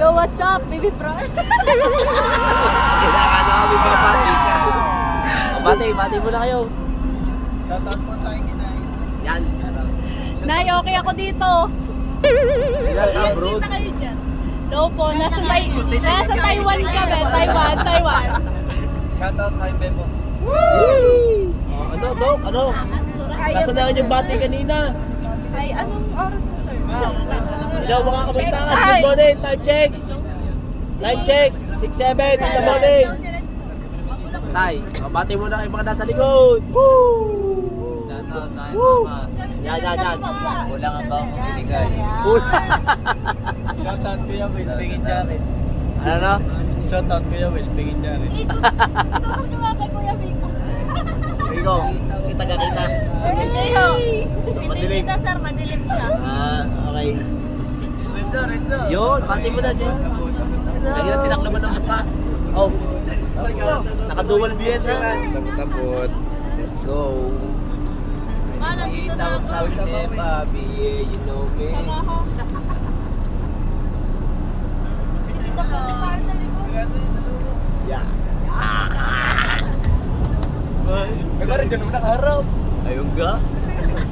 Yo, what's up, baby bros? Kailangan na kami babati ka. Bati muna kayo. Shoutout po sa akin, Nay. Yan. Nay, okay ako dito. Nasa abroad. Kita kayo dyan. No po, nasa Taiwan kami. Taiwan. Shoutout sa akin, Bebo. Ano, Dok? Ano? Nasa na yung bati kanina? Ay, anong oras na, sir? Hello, mga kabitangas. Good morning. Time check. Time check. 6-7 in the morning. Tay, bati muna kayo mga nasa likod. Woo! Shoutout sa akin, Woo! Mama. Yan. Kulang ang bang binigay. Shoutout Kuya Will, Pingin Jared. Ano? Shoutout Kuya Will, Pingin Jared. Itutok nyo nga kay Kuya Vico. Rico, kita. Hindi ho. Hindi kita, sir. Madilim siya. Okay. Renzo. Yun, bati mo na, Jen. Lagi na tinaklaban ng mukha. Oh, naka-dual BS ha. Tapos, let's go. Ma, nandito na ako. Sabi sa Papi, you know me. Sama ko. Dito ko. Yeah. Ikaw rin dyan naman nakaharap. Ayun ga.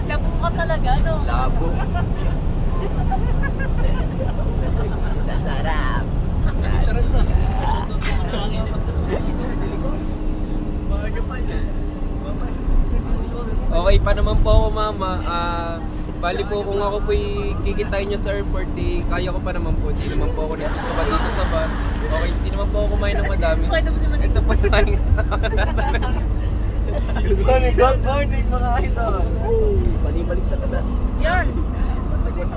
Labo ka talaga, no? Labo. Nasarap. Okay pa naman po ako, mama. Bali po kung ako po'y kikitain niyo sa airport, kaya ko pa naman po. Hindi naman po ako nagsusukat dito sa bus. Okay, hindi naman po ako kumain ng madami. Ito po yung kanin. Good morning mga idol. Balik na ka na. Yan.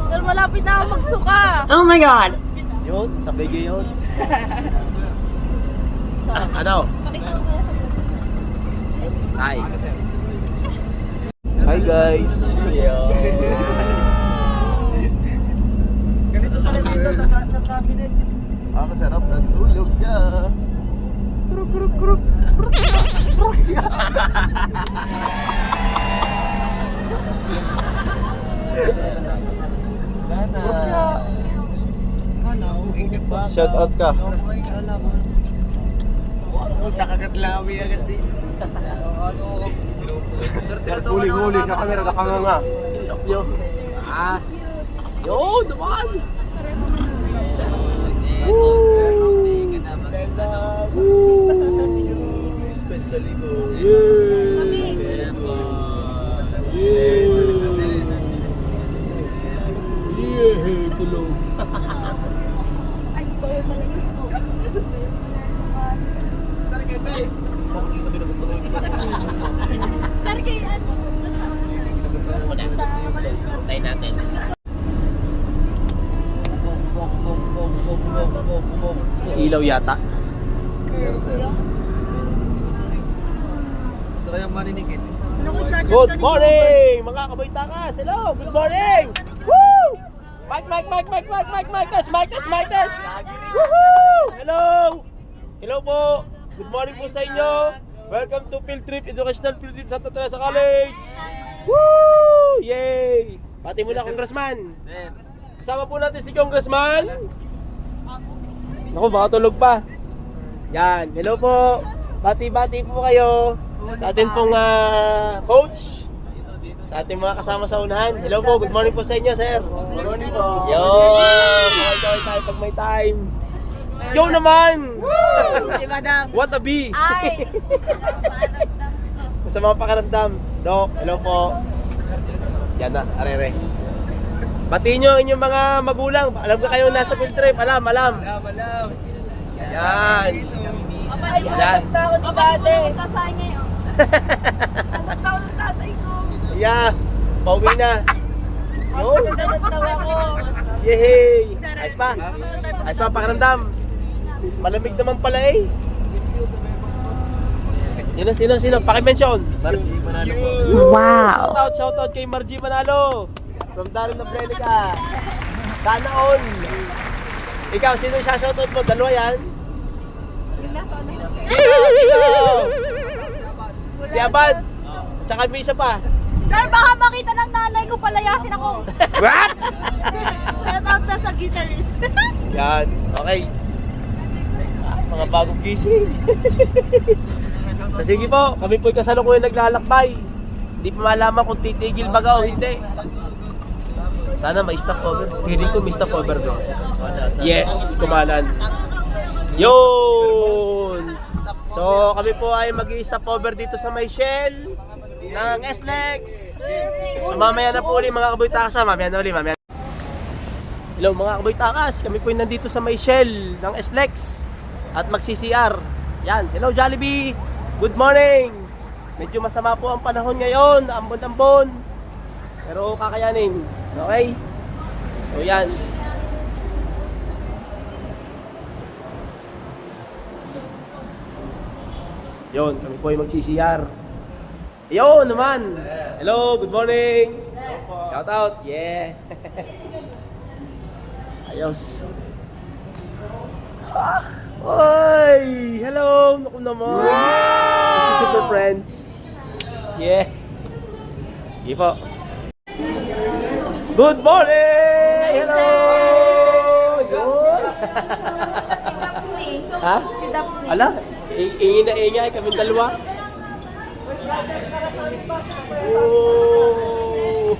Sir, malapit na ako magsuka. Oh my God. Yun, sa bigay yun. Ano? Hi. Hi guys. Ganito talaga dito sa cabinet. Ang sarap ng tulog niya. Kruk. Shout out ka. Nakakatlawi agad din. Huli ka camera ka nga. Yo. Yo, naman. Spend sa libo. Kami. Tulog. Sir, kay ano? Tayo natin. Ilaw yata. Gusto kayang maninikit? Ano ko charge? Good morning, mga kabaytakas. Hello, good morning. Woo! Mic test. Woohoo! Hello. Hello po. Good morning po sa inyo. Welcome to Field Trip, Educational Field Trip Santa Teresa College. Woo! Yay! Pati muna, Congressman. Kasama po natin si Congressman. Naku, baka tulog pa. Yan, hello po. Bati-bati po kayo sa atin pong coach. Sa ating mga kasama sa unahan. Hello po, good morning po sa inyo, sir. Good morning po. Yo! Kaway tayo pag may time. Yo naman! Si Madam. What a bee! Ay. Sa mga pakaramdam. Dok, hello po. Yan na, arere. Batiin nyo ang inyong mga magulang. Alam ka kayo nasa field trip. Alam. Yan. Yan. Tao ni dati. Sasay ngayon. Anong tao ng tatay ko? Yeah. Pauwi na. Yun. Nagtawa ko. Yehey. Ayos pa. Ayos pa pakaramdam. Malamig naman pala eh. Sino? Pakimension. Margie Manalo po. Wow. Shoutout kay Margie Manalo. From Darim na Brenica. Sana all. Ikaw, sino yung shoutout mo? Dalawa yan? Sino? Si Abad. At saka may isa pa. Sir, baka makita ng nanay ko, palayasin ako. What? Shout out na sa guitarist. Yan, okay. Mga bagong gising. So sige po, kami po'y kasalukuyan naglalakbay. Hindi pa malaman kung titigil baga o hindi. Sana may stop over. Feeling ko may stop over doon. Yes, kumalan. Yun! So kami po ay mag-i-stop over dito sa may Shell ng SLEX. So mamaya na po ulit mga kaboy takas. Mamaya na ulit, mamaya. Hello mga kaboy takas. Kami po ay nandito sa may Shell ng SLEX at mag-CCR. Yan, hello Jollibee! Good morning! Medyo masama po ang panahon ngayon, ambon-ambon. Pero kakayanin. Okay? So yan. Yun, kami po ay mag-CCR. Yun naman! Hello, good morning! Shout out! Yeah! Ayos! Oy! Hello! Naku naman! This is Super Friends. Yeah! Sige po. Good morning! Hello! Yun! Ha? Si Daphne. Ala? Ingin na ingay kami dalawa. Oh!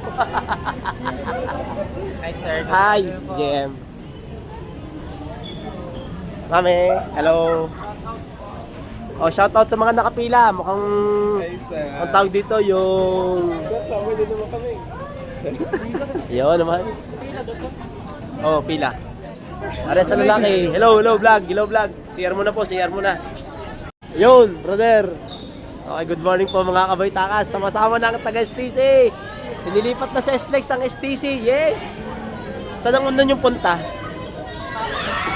Hi, sir. Hi, JM. Mami, hello. Oh, shout out sa mga nakapila. Mukhang ang tawag dito yung Yo naman. Oh, pila. Are sa lalaki. Hello, hello vlog, hello vlog. CR mo na po, CR mo na. Yun, brother. Okay, good morning po mga kaboy takas. Sama-sama na ang taga STC. Inilipat na sa SLEX ang STC. Yes. Saan ang undan yung punta?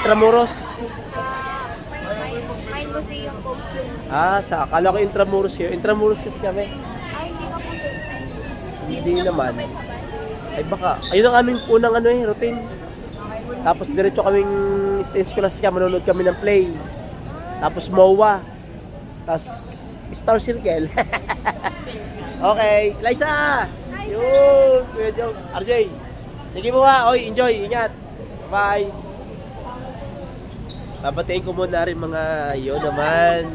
Intramuros. Mine museum po. Sa akala ko Intramuros yun. Intramuros kasi kami. Ay, hindi ka po sir. Hindi naman. Ay baka, ayun ang aming unang routine. Tapos diretso kaming sa Scholastica, manonood kami ng play. Tapos MOA. Tapos Star Circle. Okay, Liza! Yun! Kuya Joe. RJ. Sige mo ha. Oy, enjoy. Ingat. Bye. Babatiin ko muna rin mga yun naman.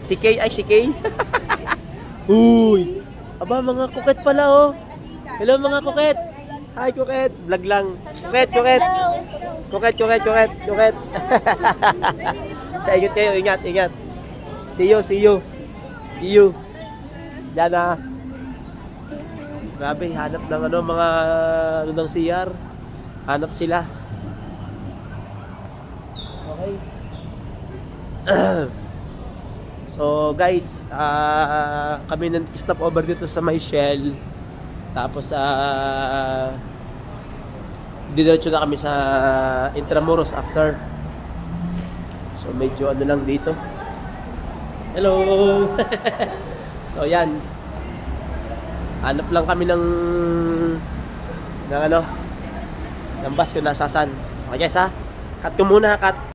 Si Kay. Ay, si Kay. Uy! Aba, mga kuket pala oh. Hello mga kuket. Hi kuket. Vlog lang. Kuket, kuket. Kuket, kuket, kuket, kuket. Sa ingat kayo. Ingat, ingat. See you, see you. See you. Yan na. Grabe, hanap ng mga ng CR. Hanap sila. Okay. So guys, kami nag-stop over dito sa may Shell. Tapos didiretso na kami sa Intramuros after. So medyo lang dito. Hello. So yan. Hanap lang kami ng bus kung nasasan. Okay guys ha. Cut ko muna, cut.